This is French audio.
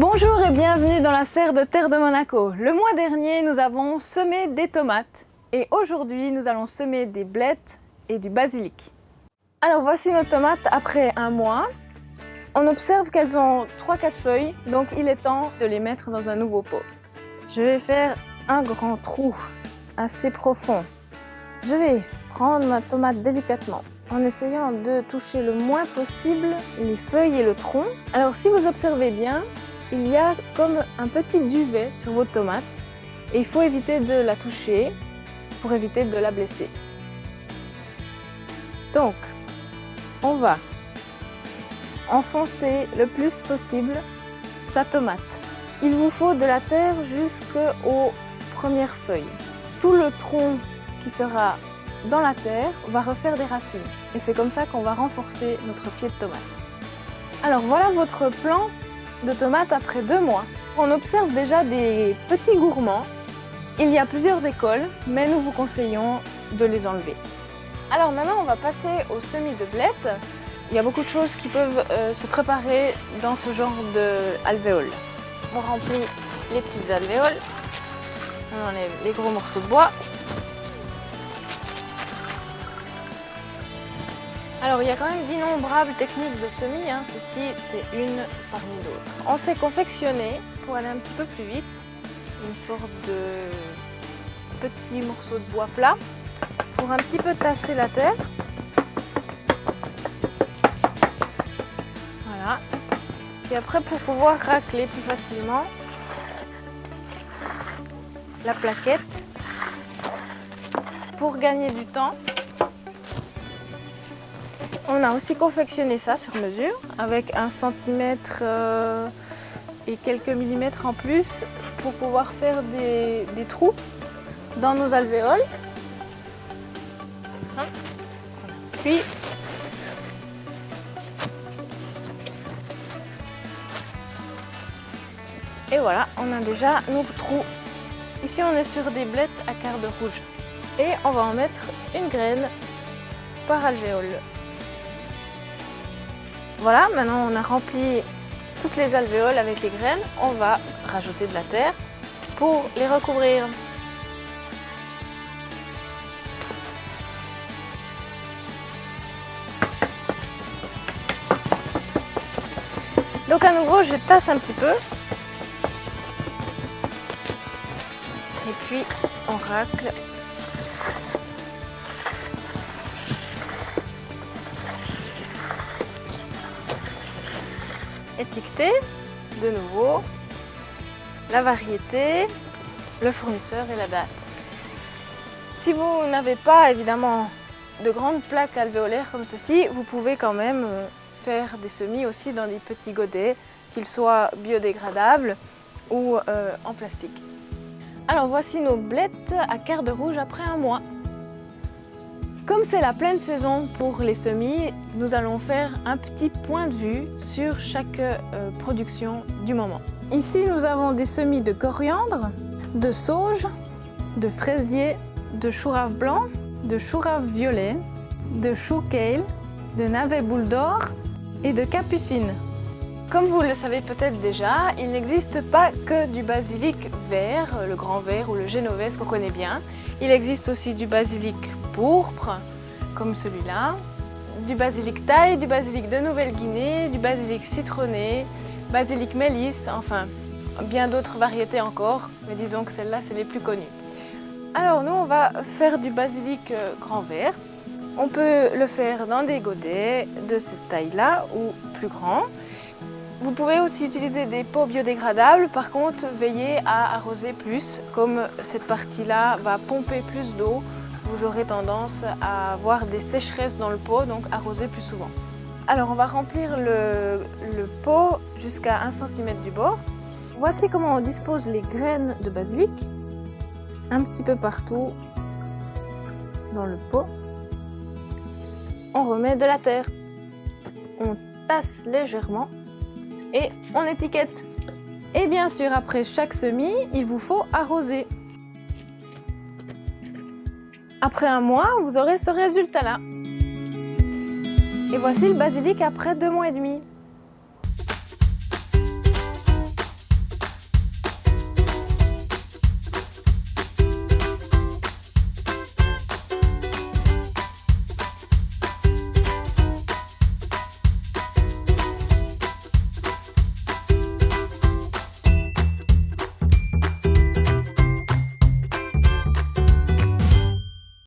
Bonjour et bienvenue dans la serre de terre de Monaco. Le mois dernier, nous avons semé des tomates et aujourd'hui, nous allons semer des blettes et du basilic. Alors voici nos tomates après un mois. On observe qu'elles ont 3-4 feuilles, donc il est temps de les mettre dans un nouveau pot. Je vais faire un grand trou assez profond. Je vais prendre ma tomate délicatement en essayant de toucher le moins possible les feuilles et le tronc. Alors si vous observez bien, il y a comme un petit duvet sur votre tomate et il faut éviter de la toucher pour éviter de la blesser. Donc, on va enfoncer le plus possible sa tomate. Il vous faut de la terre jusqu'aux premières feuilles. Tout le tronc qui sera dans la terre va refaire des racines et c'est comme ça qu'on va renforcer notre pied de tomate. Alors voilà votre plan de tomates après 2 mois. On observe déjà des petits gourmands. Il y a plusieurs écoles, mais nous vous conseillons de les enlever. Alors maintenant, on va passer au semis de blettes. Il y a beaucoup de choses qui peuvent se préparer dans ce genre d'alvéoles. On remplit les petites alvéoles, on enlève les gros morceaux de bois. Alors il y a quand même d'innombrables techniques de semis, ceci c'est une parmi d'autres. On s'est confectionné, pour aller un petit peu plus vite, une sorte de petit morceau de bois plat pour un petit peu tasser la terre. Voilà. Et après pour pouvoir racler plus facilement la plaquette pour gagner du temps. On a aussi confectionné ça sur mesure avec 1 centimètre et quelques millimètres en plus pour pouvoir faire des trous dans nos alvéoles. Puis et voilà, on a déjà nos trous. Ici on est sur des blettes à quart de rouge et on va en mettre une graine par alvéole. Voilà, maintenant on a rempli toutes les alvéoles avec les graines. On va rajouter de la terre pour les recouvrir. Donc à nouveau, je tasse un petit peu. Et puis on racle. Étiqueter de nouveau la variété, le fournisseur et la date. Si vous n'avez pas évidemment de grandes plaques alvéolaires comme ceci, vous pouvez quand même faire des semis aussi dans des petits godets, qu'ils soient biodégradables ou en plastique. Alors voici nos blettes à quart de rouge après un mois. Comme c'est la pleine saison pour les semis, nous allons faire un petit point de vue sur chaque production du moment. Ici, nous avons des semis de coriandre, de sauge, de fraisier, de chou rave blanc, de chou rave violet, de chou kale, de navet boule d'or et de capucine. Comme vous le savez peut-être déjà, il n'existe pas que du basilic vert, le grand vert ou le génovese qu'on connaît bien. Il existe aussi du basilic pourpre, comme celui-là, du basilic thaï, du basilic de Nouvelle-Guinée, du basilic citronné, basilic mélisse, enfin bien d'autres variétés encore, mais disons que celles-là c'est les plus connues. Alors nous on va faire du basilic grand vert. On peut le faire dans des godets de cette taille-là ou plus grands. Vous pouvez aussi utiliser des pots biodégradables, par contre veillez à arroser plus, comme cette partie-là va pomper plus d'eau, vous aurez tendance à avoir des sécheresses dans le pot, donc arrosez plus souvent. Alors on va remplir le pot jusqu'à 1 cm du bord. Voici comment on dispose les graines de basilic, un petit peu partout dans le pot. On remet de la terre, on tasse légèrement et on étiquette. Et bien sûr, après chaque semis, il vous faut arroser. Après un mois, vous aurez ce résultat-là. Et voici le basilic après 2 mois et demi.